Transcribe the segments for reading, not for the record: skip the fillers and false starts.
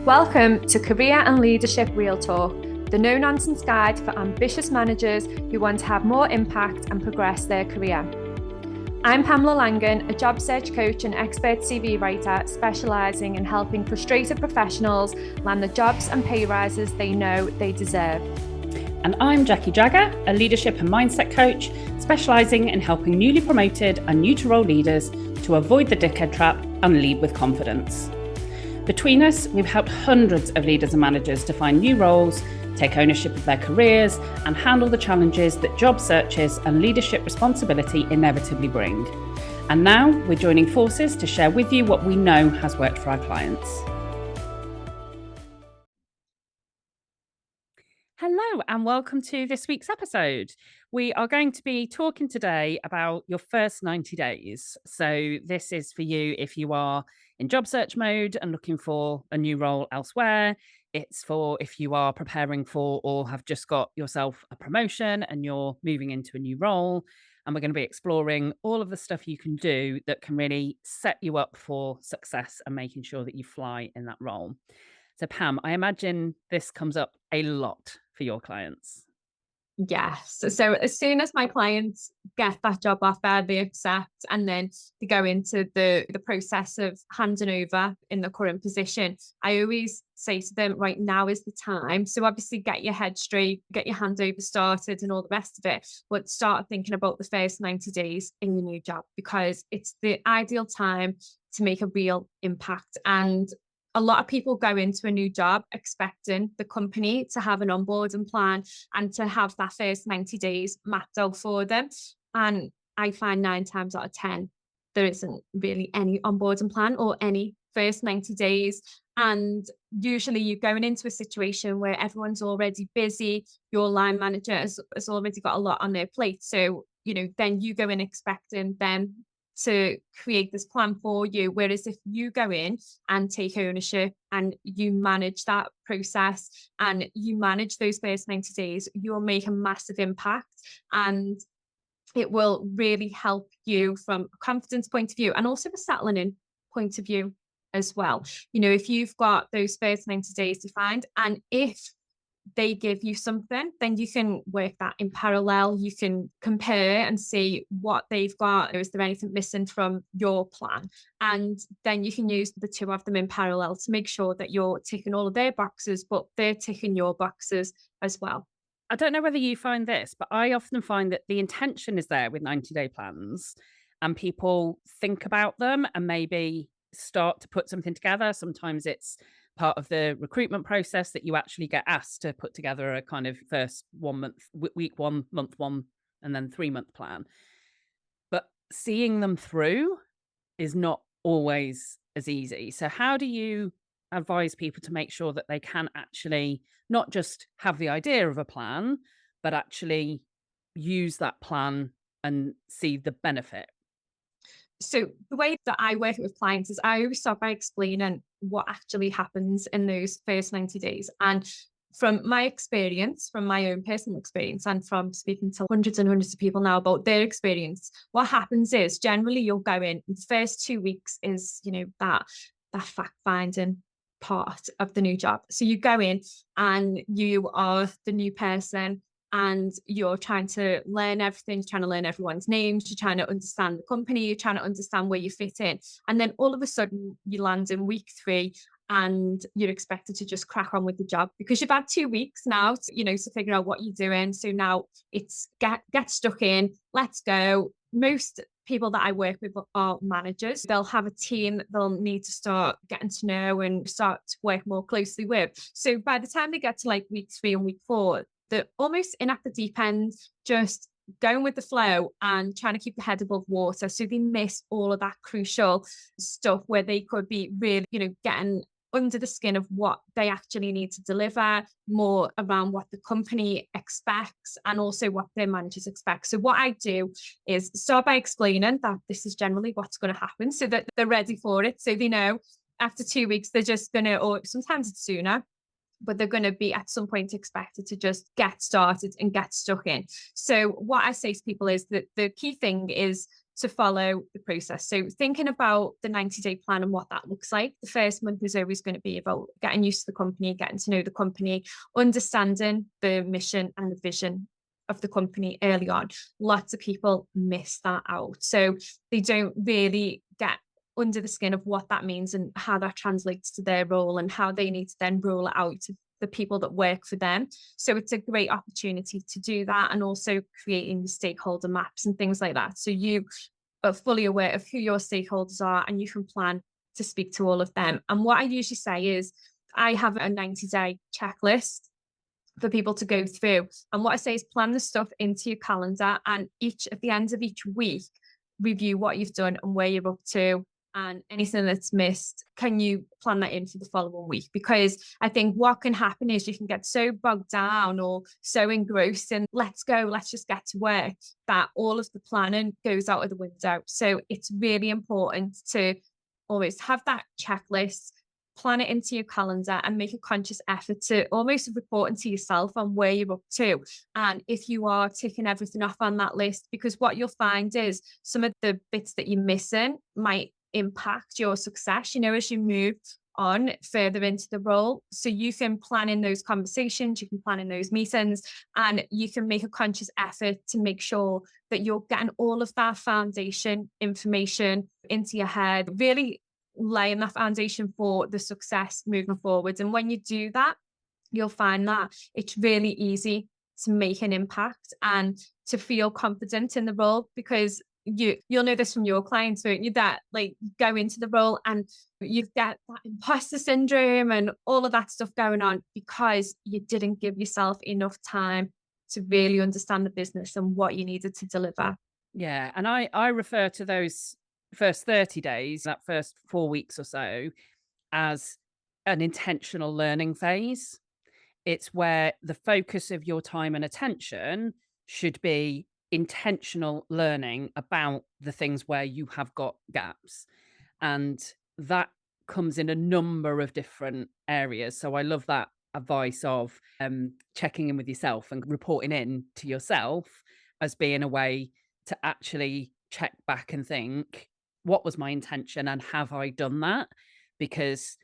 Welcome to Career and Leadership Real Talk, the no-nonsense guide for ambitious managers who want to have more impact and progress their career. I'm Pamela Langan, a job search coach and expert CV writer specialising in helping frustrated professionals land the jobs and pay rises they know they deserve. And I'm Jackie Jagger, a leadership and mindset coach specialising in helping newly promoted and new to role leaders to avoid the dickhead trap and lead with confidence. Between us, we've helped hundreds of leaders and managers to find new roles, take ownership of their careers, and handle the challenges that job searches and leadership responsibility inevitably bring. And now we're joining forces to share with you what we know has worked for our clients. Hello and welcome to this week's episode. We are going to be talking today about your first 90 days. So this is for you if you are in job search mode and looking for a new role elsewhere. It's for if you are preparing for or have just got yourself a promotion and you're moving into a new role. And we're going to be exploring all of the stuff you can do that can really set you up for success and making sure that you fly in that role. So Pam, I imagine this comes up a lot for your clients. Yes. So as soon as my clients get that job offer, they accept, and then they go into the process of handing over in the current position, I always say to them, right, now is the time. So obviously get your head straight, get your handover started and all the rest of it, but start thinking about the first 90 days in your new job, because it's the ideal time to make a real impact. And a lot of people go into a new job expecting the company to have an onboarding plan and to have that first 90 days mapped out for them. And I find 9 times out of 10, there isn't really any onboarding plan or any first 90 days. And usually you're going into a situation where everyone's already busy. Your line manager has already got a lot on their plate. So, then you go in expecting them to create this plan for you. Whereas if you go in and take ownership and you manage that process and you manage those first 90 days, you'll make a massive impact, and it will really help you from a confidence point of view and also a settling in point of view as well. If you've got those first 90 days defined, and if they give you something, then you can work that in parallel. You can compare and see what they've got. Is there anything missing from your plan? And then you can use the two of them in parallel to make sure that you're ticking all of their boxes, but they're ticking your boxes as well. I don't know whether you find this, but I often find that the intention is there with 90-day plans and people think about them and maybe start to put something together. Sometimes it's part of the recruitment process that you actually get asked to put together a kind of first 1 month, week 1, month 1, and then 3-month plan. But seeing them through is not always as easy. So how do you advise people to make sure that they can actually not just have the idea of a plan, but actually use that plan and see the benefit? So the way that I work with clients is I always start by explaining what actually happens in those first 90 days. And from my experience, from my own personal experience, and from speaking to hundreds and hundreds of people now about their experience, what happens is generally you'll go in, the first 2 weeks is, that fact finding part of the new job. So you go in and you are the new person, and you're trying to learn everything, you're trying to learn everyone's names, you're trying to understand the company, you're trying to understand where you fit in. And then all of a sudden you land in week 3 and you're expected to just crack on with the job because you've had 2 weeks now to figure out what you're doing. So now it's get stuck in, let's go. Most people that I work with are managers. They'll have a team that they'll need to start getting to know and start to work more closely with. So by the time they get to like week 3 and week 4, they're almost in at the deep end, just going with the flow and trying to keep the head above water. So they miss all of that crucial stuff where they could be really, getting under the skin of what they actually need to deliver, more around what the company expects and also what their managers expect. So what I do is start by explaining that this is generally what's going to happen so that they're ready for it. So they know after 2 weeks, they're just going to, or sometimes it's sooner, but they're going to be at some point expected to just get started and get stuck in. So what I say to people is that the key thing is to follow the process. So thinking about the 90-day plan and what that looks like, the first month is always going to be about getting used to the company, getting to know the company, understanding the mission and the vision of the company early on. Lots of people miss that out. So they don't really get under the skin of what that means and how that translates to their role and how they need to then roll it out to the people that work for them. So it's a great opportunity to do that, and also creating the stakeholder maps and things like that. So you are fully aware of who your stakeholders are and you can plan to speak to all of them. And what I usually say is I have a 90-day checklist for people to go through. And what I say is plan the stuff into your calendar, and at the end of each week, review what you've done and where you're up to, and anything that's missed, can you plan that in for the following week? Because I think what can happen is you can get so bogged down or so engrossed in let's go, let's just get to work, that all of the planning goes out of the window. So it's really important to always have that checklist, plan it into your calendar, and make a conscious effort to almost reporting to yourself on where you're up to. And if you are ticking everything off on that list, because what you'll find is some of the bits that you're missing might impact your success, as you move on further into the role. So you can plan in those conversations, you can plan in those meetings, and you can make a conscious effort to make sure that you're getting all of that foundation information into your head, really laying that foundation for the success moving forward. And when you do that, you'll find that it's really easy to make an impact and to feel confident in the role, because you'll know this from your clients, won't you, that like you go into the role and you get that imposter syndrome and all of that stuff going on because you didn't give yourself enough time to really understand the business and what you needed to deliver. Yeah. And I refer to those first 30 days, that first 4 weeks or so, as an intentional learning phase. It's where the focus of your time and attention should be intentional learning about the things where you have got gaps. And that comes in a number of different areas. So I love that advice of checking in with yourself and reporting in to yourself as being a way to actually check back and think, what was my intention and have I done that? Because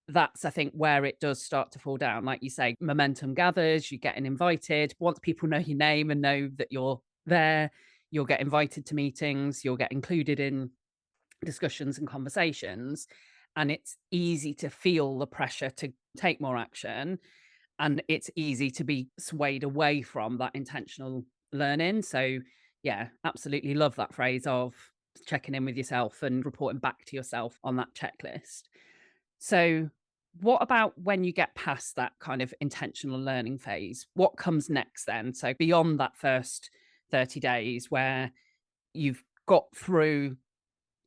that's, I think, where it does start to fall down. Like you say, momentum gathers, you're getting invited. Once people know your name and know that you're there, you'll get invited to meetings, you'll get included in discussions and conversations. And it's easy to feel the pressure to take more action. And it's easy to be swayed away from that intentional learning. So, yeah, absolutely love that phrase of checking in with yourself and reporting back to yourself on that checklist. So, what about when you get past that kind of intentional learning phase? What comes next then? So, beyond that first 30 days where you've got through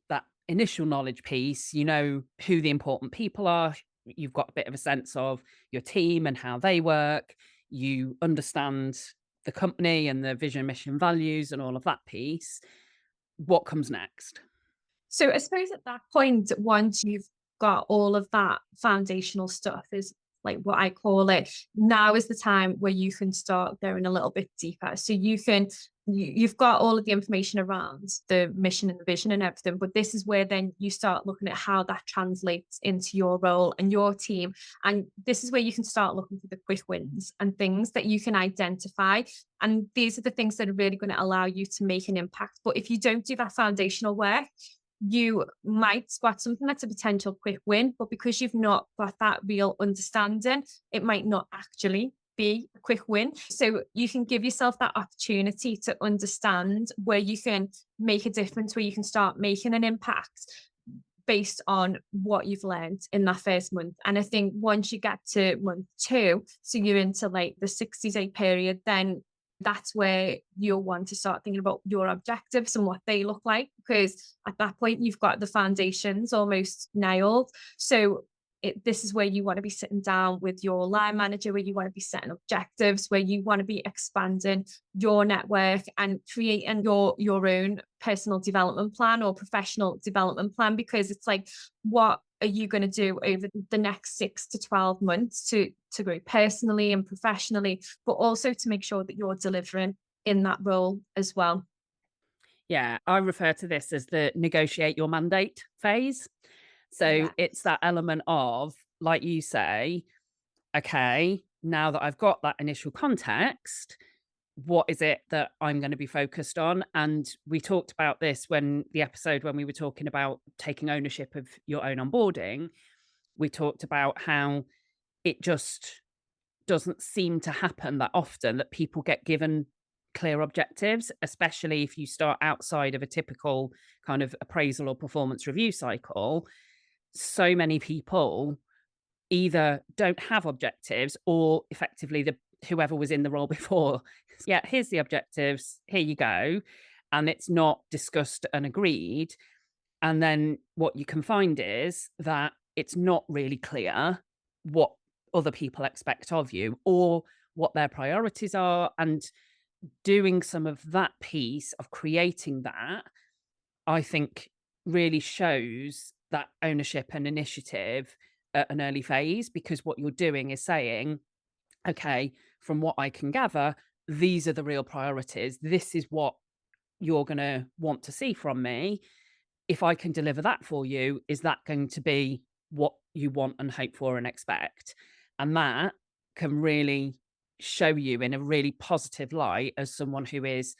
that initial knowledge piece, you know who the important people are, you've got a bit of a sense of your team and how they work, you understand the company and the vision, mission, values, and all of that piece. What comes next? So I suppose at that point, once you've got all of that foundational stuff, is like what I call it, now is the time where you can start going a little bit deeper. So you've got all of the information around the mission and the vision and everything, but this is where then you start looking at how that translates into your role and your team. And this is where you can start looking for the quick wins and things that you can identify. And these are the things that are really going to allow you to make an impact. But if you don't do that foundational work, you might spot something that's a potential quick win, but because you've not got that real understanding, it might not actually be a quick win. So you can give yourself that opportunity to understand where you can make a difference, where you can start making an impact based on what you've learned in that first month. And I think once you get to month 2, so you're into like the 60-day period, then that's where you'll want to start thinking about your objectives and what they look like, because at that point you've got the foundations almost nailed. So this is where you want to be sitting down with your line manager, where you want to be setting objectives, where you want to be expanding your network and creating your own personal development plan or professional development plan, because it's like, what are you going to do over the next 6 to 12 months to grow personally and professionally, but also to make sure that you're delivering in that role as well. Yeah, I refer to this as the negotiate your mandate phase. So it's Yes. that element of, like you say, okay, now that I've got that initial context, what is it that I'm going to be focused on? And we talked about this when the episode when we were talking about taking ownership of your own onboarding. We talked about how it just doesn't seem to happen that often that people get given clear objectives, especially if you start outside of a typical kind of appraisal or performance review cycle. So many people either don't have objectives or effectively the whoever was in the role before, yeah, here's the objectives, here you go. And it's not discussed and agreed. And then what you can find is that it's not really clear what other people expect of you or what their priorities are. And doing some of that piece of creating that, I think really shows that ownership and initiative at an early phase, because what you're doing is saying, okay, from what I can gather, these are the real priorities. This is what you're going to want to see from me. If I can deliver that for you, is that going to be what you want and hope for and expect? And that can really show you in a really positive light as someone who is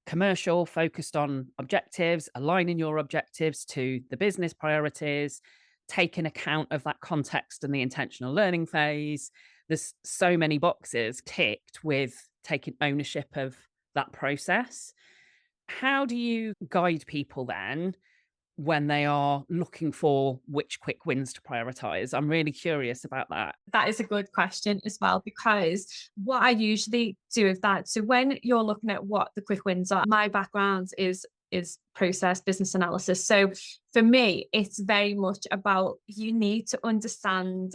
commercial, focused on objectives, aligning your objectives to the business priorities, taking account of that context and the intentional learning phase. There's so many boxes ticked with taking ownership of that process. How do you guide people then when they are looking for which quick wins to prioritize? I'm really curious about that. That is a good question as well, because what I usually do with that, so when you're looking at what the quick wins are, my background is process business analysis. So for me, it's very much about you need to understand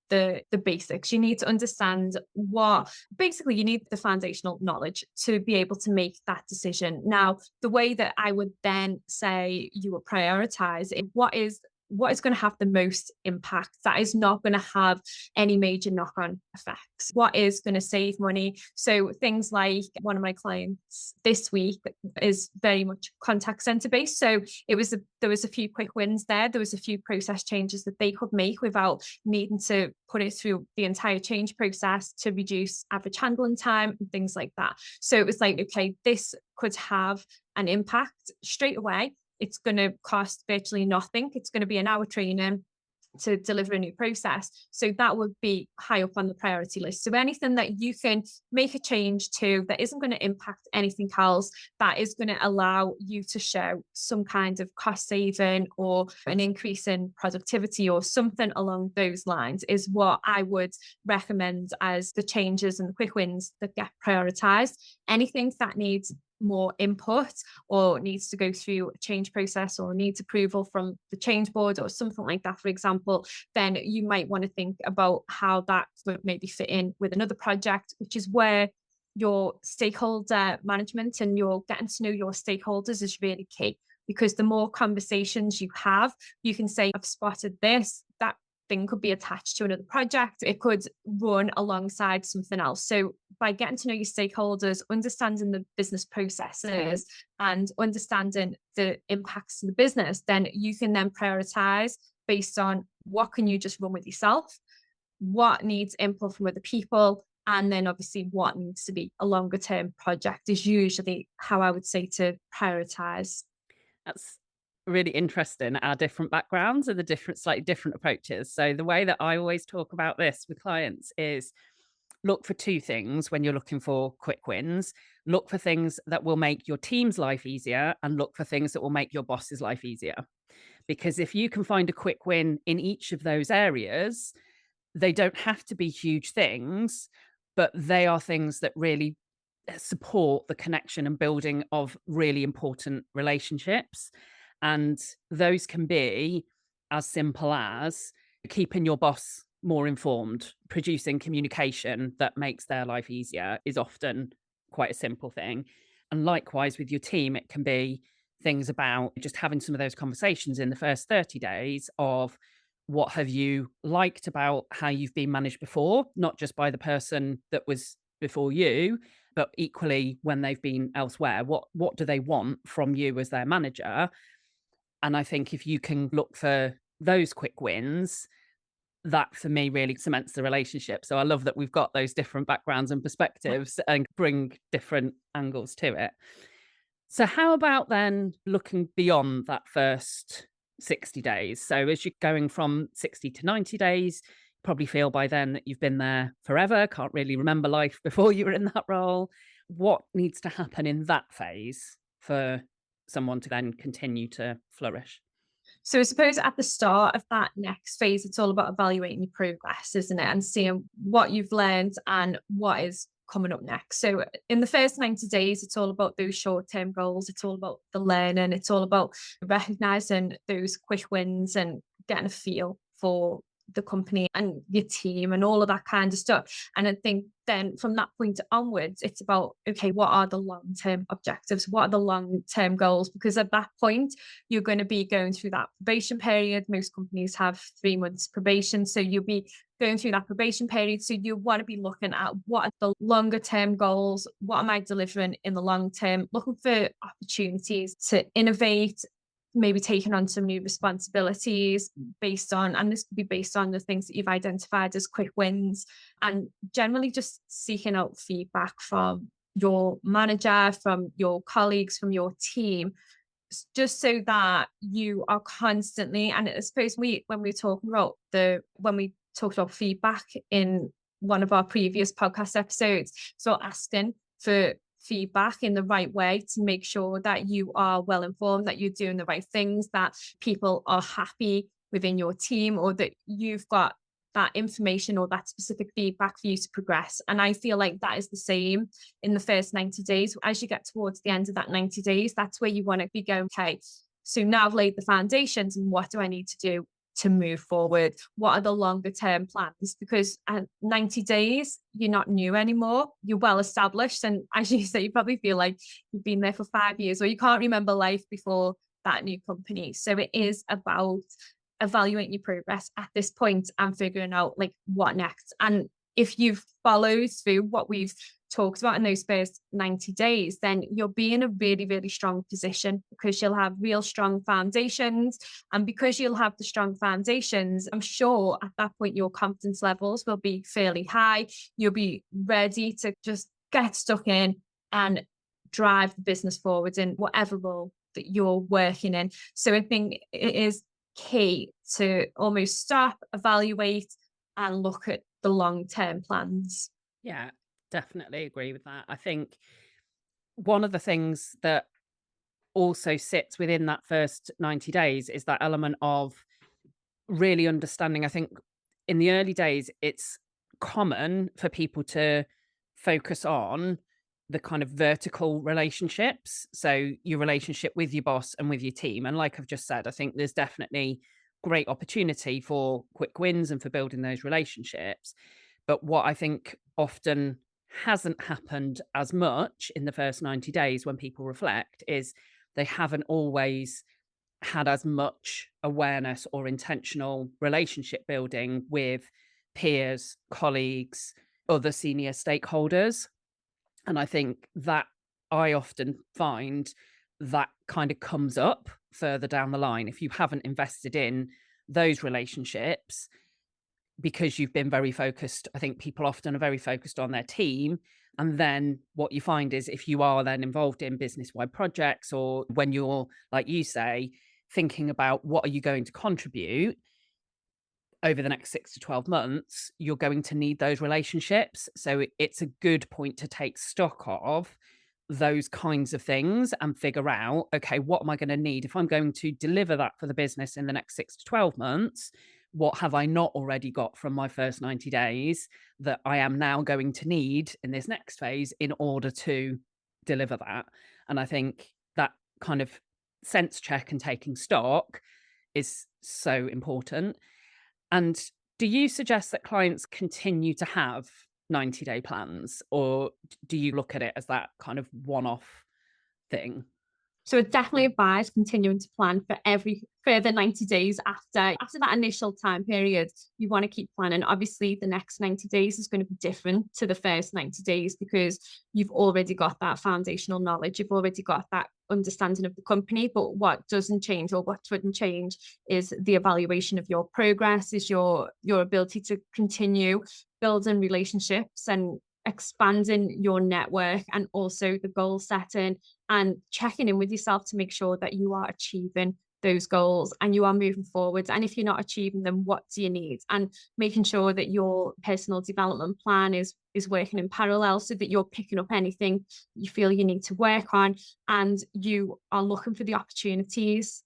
the basics. You need to understand what basically you need the foundational knowledge to be able to make that decision. Now, the way that I would then say you will prioritize it, what is going to have the most impact, that is not going to have any major knock-on effects, what is going to save money. So things like one of my clients this week is very much contact center based, so there was a few quick wins there was a few process changes that they could make without needing to put it through the entire change process to reduce average handling time and things like that. So it was like, okay, this could have an impact straight away. It's going to cost virtually nothing. It's going to be an hour training to deliver a new process. So that would be high up on the priority list. So anything that you can make a change to that isn't going to impact anything else, that is going to allow you to show some kind of cost saving or an increase in productivity or something along those lines, is what I would recommend as the changes and the quick wins that get prioritized. Anything that needs more input or needs to go through a change process or needs approval from the change board or something like that, for example, then you might want to think about how that would maybe fit in with another project, which is where your stakeholder management and your getting to know your stakeholders is really key. Because the more conversations you have, you can say, I've spotted this, that thing could be attached to another project. It could run alongside something else. So by getting to know your stakeholders, understanding the business processes and understanding the impacts to the business, then you can then prioritize based on what can you just run with yourself, what needs input from other people, and then obviously what needs to be a longer term project is usually how I would say to prioritize. That's really interesting, our different backgrounds and the different, slightly different approaches. So the way that I always talk about this with clients is look for two things when you're looking for quick wins. Look for things that will make your team's life easier and look for things that will make your boss's life easier. Because if you can find a quick win in each of those areas, they don't have to be huge things, but they are things that really support the connection and building of really important relationships. And those can be as simple as keeping your boss more informed, producing communication that makes their life easier is often quite a simple thing. And likewise with your team, it can be things about just having some of those conversations in the first 30 days of what have you liked about how you've been managed before, not just by the person that was before you, But equally, when they've been elsewhere, what do they want from you as their manager? And I think if you can look for those quick wins, that for me really cements the relationship. So I love that we've got those different backgrounds and perspectives and bring different angles to it. So how about then looking beyond that first 60 days? So as you're going from 60 to 90 days, probably feel by then that you've been there forever, can't really remember life before you were in that role. What needs to happen in that phase for someone to then continue to flourish? So I suppose at the start of that next phase, it's all about evaluating your progress, isn't it? And seeing what you've learned and what is coming up next. So in the first 90 days, it's all about those short-term goals. It's all about the learning. It's all about recognizing those quick wins and getting a feel for the company and your team and all of that kind of stuff. And I think then from that point onwards, it's about, okay, what are the long-term objectives? What are the long-term goals? Because at that point, you're going to be going through that probation period. Most companies have 3 months probation. So you'll be going through that probation period. So you want to be looking at what are the longer term goals? What am I delivering in the long term? Looking for opportunities to innovate, maybe taking on some new responsibilities based on, and this could be based on the things that you've identified as quick wins, and generally just seeking out feedback from your manager, from your colleagues, from your team, just so that you are constantly, and I suppose when we talk about when we talked about feedback in one of our previous podcast episodes, so asking for feedback in the right way to make sure that you are well informed, that you're doing the right things, that people are happy within your team, or that you've got that information or that specific feedback for you to progress. And I feel like that is the same in the first 90 days. As you get towards the end of that 90 days, that's where you want to be going, okay, so now I've laid the foundations, and what do I need to do to move forward? What are the longer term plans? Because at 90 days, you're not new anymore. You're well established. And as you say, you probably feel like you've been there for 5 years, or you can't remember life before that new company. So it is about evaluating your progress at this point and figuring out like what next. And if you've followed through what we've talked about in those first 90 days, then you'll be in a really, really strong position, because you'll have real strong foundations. And because you'll have the strong foundations, I'm sure at that point, your confidence levels will be fairly high. You'll be ready to just get stuck in and drive the business forward in whatever role that you're working in. So I think it is key to almost stop, evaluate, and look at the long-term plans. Yeah, definitely agree with that. I think one of the things that also sits within that first 90 days is that element of really understanding. I think in the early days, it's common for people to focus on the kind of vertical relationships. So your relationship with your boss and with your team. And like I've just said, I think there's definitely great opportunity for quick wins and for building those relationships. But what I think often hasn't happened as much in the first 90 days when people reflect is they haven't always had as much awareness or intentional relationship building with peers, colleagues, other senior stakeholders. And I think that I often find that kind of comes up further down the line if you haven't invested in those relationships, because you've been very focused. I think people often are very focused on their team. And then what you find is if you are then involved in business wide projects, or when you're, like you say, thinking about what are you going to contribute over the next 6 to 12 months, you're going to need those relationships. So it's a good point to take stock of those kinds of things and figure out, okay, what am I going to need if I'm going to deliver that for the business in the next 6 to 12 months? What have I not already got from my first 90 days that I am now going to need in this next phase in order to deliver that? And I think that kind of sense check and taking stock is so important. And do you suggest that clients continue to have 90-day plans, or do you look at it as that kind of one-off thing? So I definitely advise continuing to plan for every further 90 days after that initial time period. You want to keep planning. Obviously, the next 90 days is going to be different to the first 90 days because you've already got that foundational knowledge. You've already got that understanding of the company. But what doesn't change or what wouldn't change is the evaluation of your progress, is your ability to continue building relationships and expanding your network, and also the goal setting and checking in with yourself to make sure that you are achieving those goals and you are moving forward. And if you're not achieving them, what do you need? And making sure that your personal development plan is working in parallel so that you're picking up anything you feel you need to work on, and you are looking for the opportunities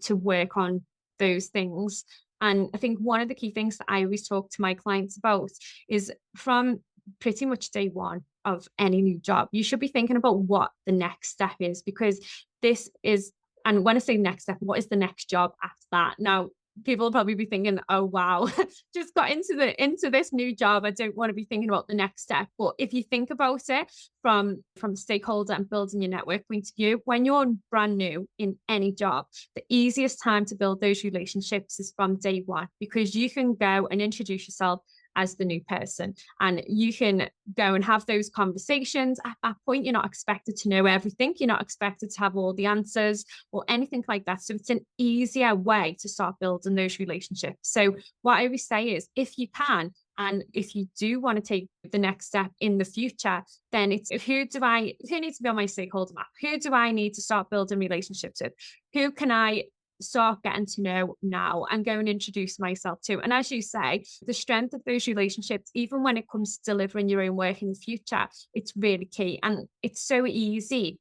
to work on those things. And I think one of the key things that I always talk to my clients about is from pretty much day one of any new job, you should be thinking about what the next step is, because this is, and when I say next step, what is the next job after that? Now, people will probably be thinking, oh wow, just got into this new job. I don't want to be thinking about the next step. But if you think about it from stakeholder and building your network point of view, when you're brand new in any job, the easiest time to build those relationships is from day one, because you can go and introduce yourself as the new person, and you can go and have those conversations. At that point, you're not expected to know everything, you're not expected to have all the answers or anything like that. So it's an easier way to start building those relationships. So what I always say is, if you can, and if you do want to take the next step in the future, then it's who needs to be on my stakeholder map? Who do I need to start building relationships with? Who can I start getting to know now and go and introduce myself to? And as you say, the strength of those relationships, even when it comes to delivering your own work in the future, it's really key. And it's so easy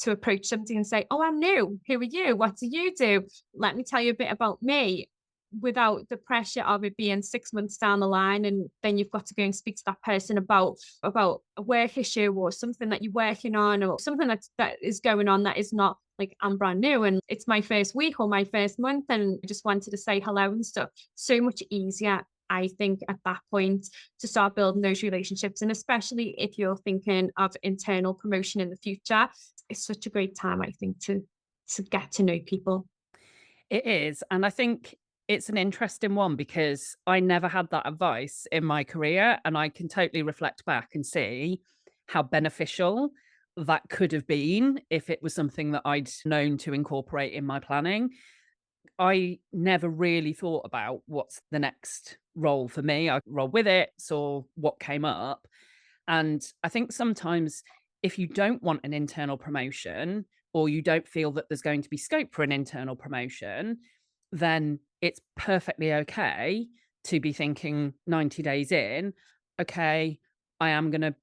to approach somebody and say, oh, I'm new. Who are you? What do you do? Let me tell you a bit about me, without the pressure of it being 6 months down the line. And then you've got to go and speak to that person about a work issue or something that you're working on, or something that is going on that is not like, I'm brand new and it's my first week or my first month and I just wanted to say hello and stuff. So much easier, I think, at that point to start building those relationships. And especially if you're thinking of internal promotion in the future, it's such a great time, I think, to get to know people. It is. And I think it's an interesting one because I never had that advice in my career. And I can totally reflect back and see how beneficial that could have been if it was something that I'd known to incorporate in my planning. I never really thought about what's the next role for me. I rolled with it, saw what came up. And I think sometimes if you don't want an internal promotion or you don't feel that there's going to be scope for an internal promotion, then it's perfectly okay to be thinking 90 days in, okay, I am going to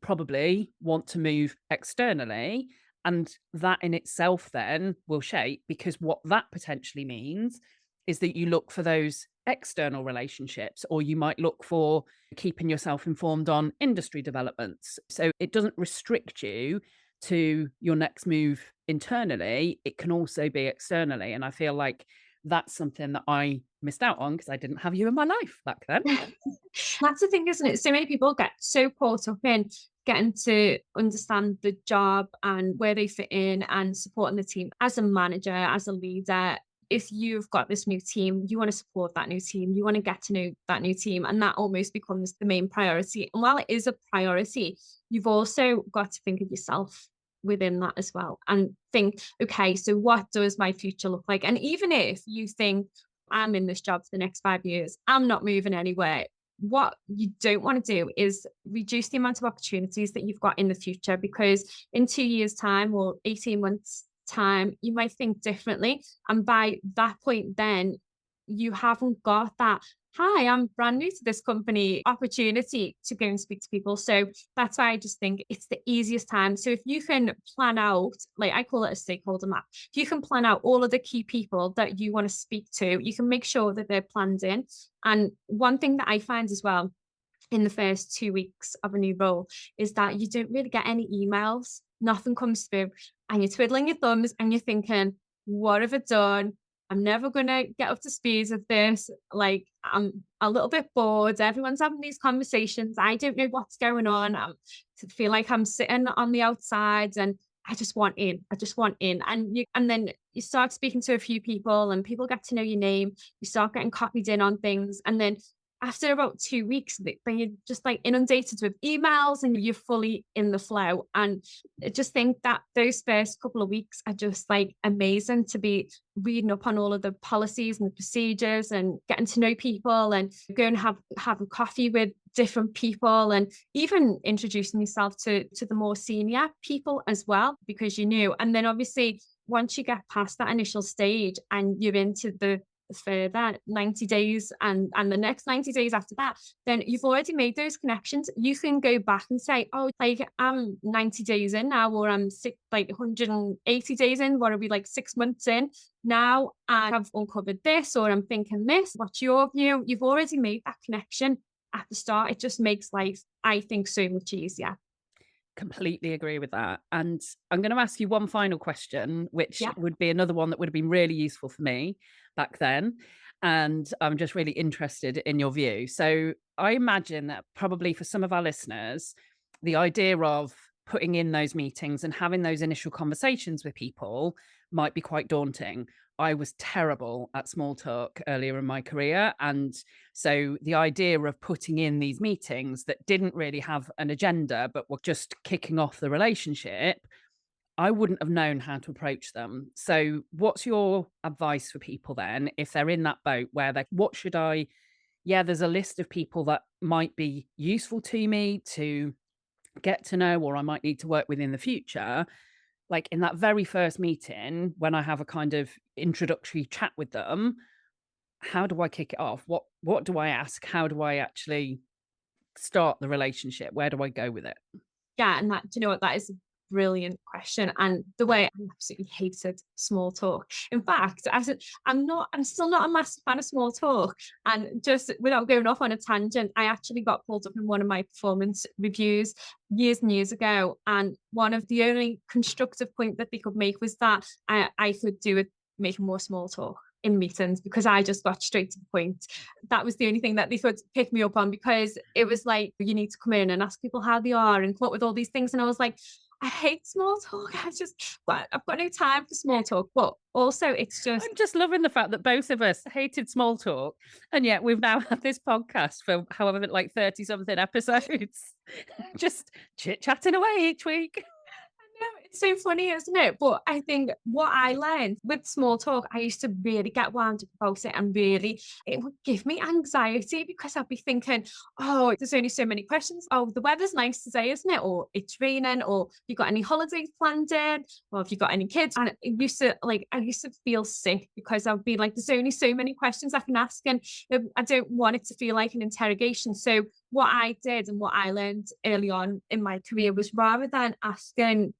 probably want to move externally. And that in itself then will shape, because what that potentially means is that you look for those external relationships, or you might look for keeping yourself informed on industry developments. So it doesn't restrict you to your next move internally, it can also be externally. And I feel like that's something that I missed out on because I didn't have you in my life back then. That's the thing, isn't it? So many people get so caught up in getting to understand the job and where they fit in and supporting the team. As a manager, as a leader, if you've got this new team, you want to support that new team, you want to get to know that new team, and that almost becomes the main priority. And while it is a priority, you've also got to think of yourself within that as well and think, okay, so what does my future look like? And even if you think, I'm in this job for the next 5 years, I'm not moving anywhere, what you don't want to do is reduce the amount of opportunities that you've got in the future, because in 2 years' time or 18 months' time, you might think differently. And by that point, then you haven't got that, hi, I'm brand new to this company opportunity to go and speak to people. So that's why I just think it's the easiest time. So if you can plan out, like I call it a stakeholder map, if you can plan out all of the key people that you want to speak to, you can make sure that they're planned in. And one thing that I find as well in the first 2 weeks of a new role is that you don't really get any emails, nothing comes through, and you're twiddling your thumbs and you're thinking, what have I done? I'm never going to get up to speed with this. Like, I'm a little bit bored. Everyone's having these conversations. I don't know what's going on. I feel like I'm sitting on the outside and I just want in. I just want in. And then you start speaking to a few people and people get to know your name. You start getting copied in on things. And then after about 2 weeks, then you're just like inundated with emails and you're fully in the flow. And I just think that those first couple of weeks are just like amazing to be reading up on all of the policies and the procedures and getting to know people and go and have a coffee with different people and even introducing yourself to the more senior people as well, because you knew. And then obviously once you get past that initial stage and you're into the further 90 days and the next 90 days after that, then you've already made those connections. You can go back and say, oh, like I'm 90 days in now, or I'm 180 days in, what are we, like 6 months in now, I have uncovered this, or I'm thinking this, what's your view? You've already made that connection at the start. It just makes life, I think, so much easier. Completely agree with that. And I'm going to ask you one final question, which Yeah. would be another one that would have been really useful for me back then. And I'm just really interested in your view. So I imagine that probably for some of our listeners, the idea of putting in those meetings and having those initial conversations with people might be quite daunting. I was terrible at small talk earlier in my career. And so the idea of putting in these meetings that didn't really have an agenda, but were just kicking off the relationship, I wouldn't have known how to approach them. So what's your advice for people then if they're in that boat where they, what should I, yeah, there's a list of people that might be useful to me to get to know, or I might need to work with in the future. Like in that very first meeting, when I have a kind of introductory chat with them, how do I kick it off? What do I ask? How do I actually start the relationship? Where do I go with it? Yeah, and that, do you know what? That is a brilliant question. And the way I absolutely hated small talk. In fact, I'm still not a massive fan of small talk. And just without going off on a tangent, I actually got pulled up in one of my performance reviews years and years ago. And one of the only constructive point that they could make was that I could do it, making more small talk in meetings, because I just got straight to the point. That was the only thing that they could pick me up on, because it was like, you need to come in and ask people how they are and come up with all these things. And I was like, I hate small talk. I've got no time for small talk. But also it's just, I'm just loving the fact that both of us hated small talk. And yet we've now had this podcast for however, like 30 something episodes, just chit chatting away each week. no, it's so funny, isn't it? But I think what I learned with small talk, I used to really get wound up about it, and really it would give me anxiety, because I'd be thinking, oh, there's only so many questions. Oh, the weather's nice today, isn't it? Or it's raining, or have you got any holidays planned in? Or have you got any kids? And I used to feel sick, because I'd be like, there's only so many questions I can ask, and I don't want it to feel like an interrogation. So what I did and what I learned early on in my career was, rather than asking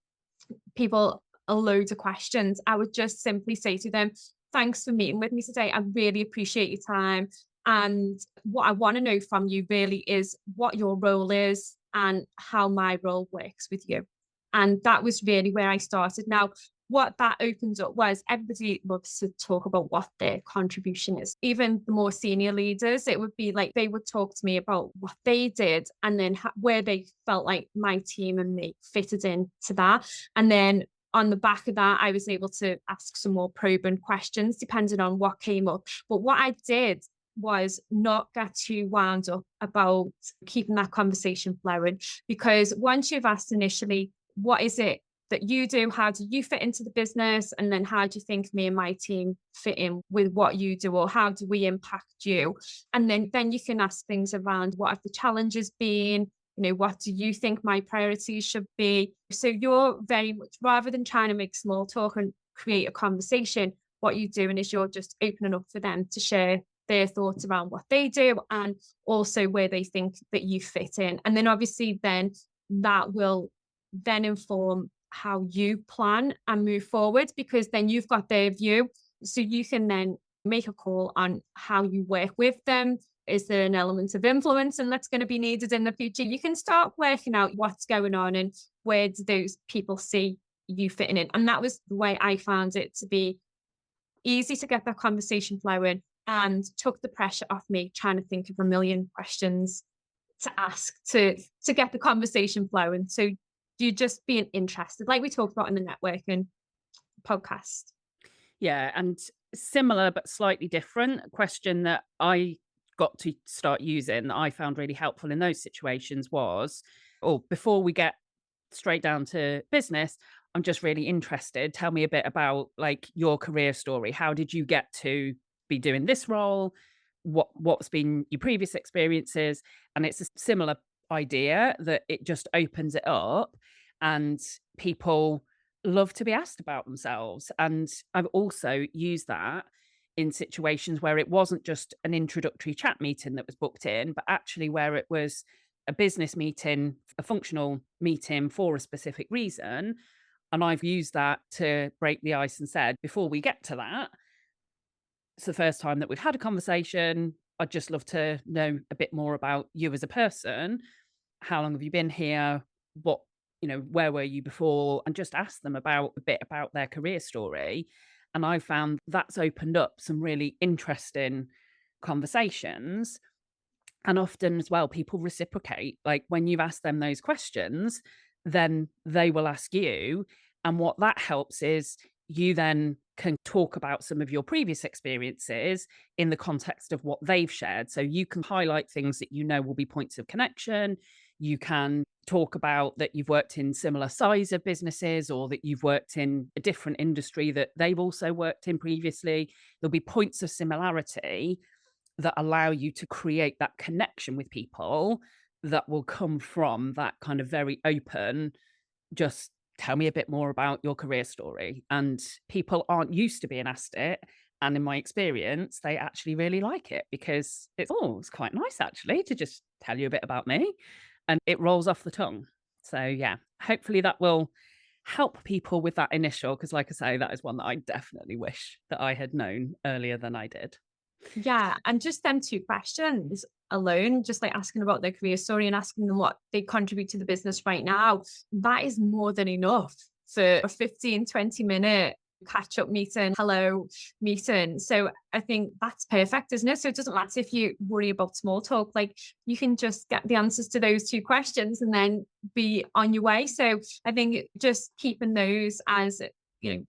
people a load of questions, I would just simply say to them, thanks for meeting with me today. I really appreciate your time. And what I want to know from you really is what your role is and how my role works with you. And that was really where I started. Now, what that opened up was, everybody loves to talk about what their contribution is. Even the more senior leaders, it would be like they would talk to me about what they did, and then where they felt like my team and me fitted into that. And then on the back of that, I was able to ask some more probing questions depending on what came up. But what I did was not get too wound up about keeping that conversation flowing, because once you've asked initially, what is it that you do? How do you fit into the business? And then how do you think me and my team fit in with what you do, or how do we impact you? And then you can ask things around, what have the challenges been? You know, what do you think my priorities should be? So you're very much, rather than trying to make small talk and create a conversation, what you're doing is you're just opening up for them to share their thoughts around what they do, and also where they think that you fit in. And then obviously then that will then inform how you plan and move forward, because then you've got their view. So you can then make a call on how you work with them. Is there an element of influence and that's going to be needed in the future? You can start working out what's going on and where do those people see you fitting in. And that was the way I found it to be easy to get that conversation flowing, and took the pressure off me trying to think of a million questions to ask to get the conversation flowing. So you just being interested, like we talked about in the networking podcast. Yeah, and similar but slightly different, a question that I got to start using that I found really helpful in those situations was, or before we get straight down to business, I'm just really interested. Tell me a bit about like your career story. How did you get to be doing this role? What's been your previous experiences? And it's a similar idea that it just opens it up, and people love to be asked about themselves. And I've also used that in situations where it wasn't just an introductory chat meeting that was booked in, but actually where it was a business meeting, a functional meeting for a specific reason. And I've used that to break the ice and said, before we get to that, it's the first time that we've had a conversation. I'd just love to know a bit more about you as a person. How long have you been here? What, where were you before? And just ask them about a bit about their career story. And I found that's opened up some really interesting conversations. And often as well, people reciprocate. Like when you've asked them those questions, then they will ask you. And what that helps is you then can talk about some of your previous experiences in the context of what they've shared. So you can highlight things that will be points of connection. You can talk about that you've worked in similar size of businesses, or that you've worked in a different industry that they've also worked in previously. There'll be points of similarity that allow you to create that connection with people that will come from that kind of very open, just tell me a bit more about your career story. And people aren't used to being asked it. And in my experience, they actually really like it because it's quite nice actually to just tell you a bit about me, and it rolls off the tongue. So yeah, hopefully that will help people with that initial, because like I say, that is one that I definitely wish that I had known earlier than I did. Yeah. And just them 2 questions alone, just like asking about their career story and asking them what they contribute to the business right now, that is more than enough for a 15-20 minute catch up meeting, hello meeting. So I think that's perfect, isn't it? So it doesn't matter if you worry about small talk, like you can just get the answers to those 2 questions and then be on your way. So I think just keeping those as,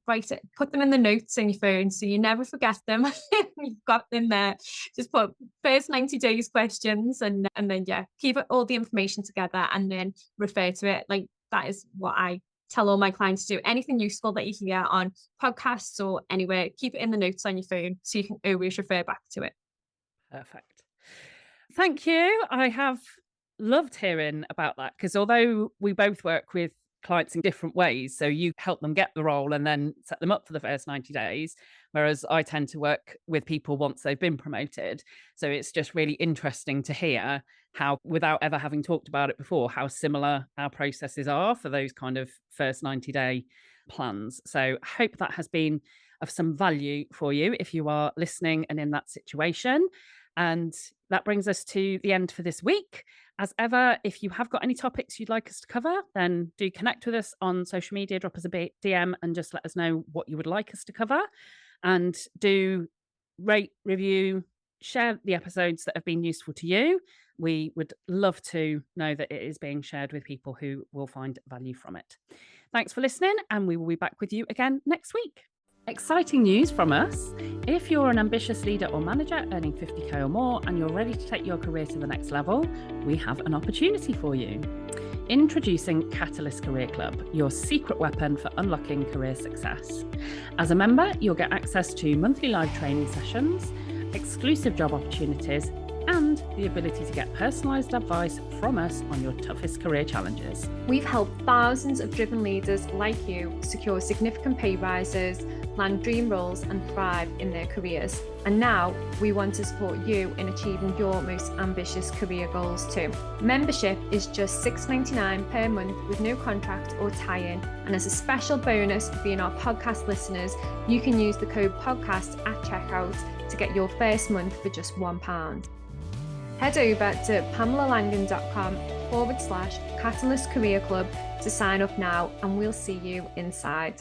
write it, put them in the notes on your phone so you never forget them. You've got them there. Just put first 90 days questions and then keep all the information together and then refer to it. Like that is what I tell all my clients to do. Anything useful that you can get on podcasts or anywhere, keep it in the notes on your phone so you can always refer back to it. Perfect. Thank you. I have loved hearing about that, because although we both work with clients in different ways, so you help them get the role and then set them up for the first 90 days, whereas I tend to work with people once they've been promoted. So it's just really interesting to hear how, without ever having talked about it before, how similar our processes are for those kind of first 90-day plans. So I hope that has been of some value for you if you are listening and in that situation. And that brings us to the end for this week. As ever, if you have got any topics you'd like us to cover, then do connect with us on social media, drop us a DM and just let us know what you would like us to cover. And do rate, review, share the episodes that have been useful to you. We would love to know that it is being shared with people who will find value from it. Thanks for listening, and we will be back with you again next week. Exciting news from us. If you're an ambitious leader or manager earning 50k or more and you're ready to take your career to the next level, we have an opportunity for you. Introducing Catalyst Career Club, your secret weapon for unlocking career success. As a member, you'll get access to monthly live training sessions, exclusive job opportunities, and the ability to get personalised advice from us on your toughest career challenges. We've helped thousands of driven leaders like you secure significant pay rises, land dream roles and thrive in their careers. And now we want to support you in achieving your most ambitious career goals too. Membership is just $6.99 per month with no contract or tie-in. And as a special bonus for being our podcast listeners, you can use the code podcast at checkout to get your first month for just £1. Head over to pamelalangan.com/Catalyst Career Club to sign up now, and we'll see you inside.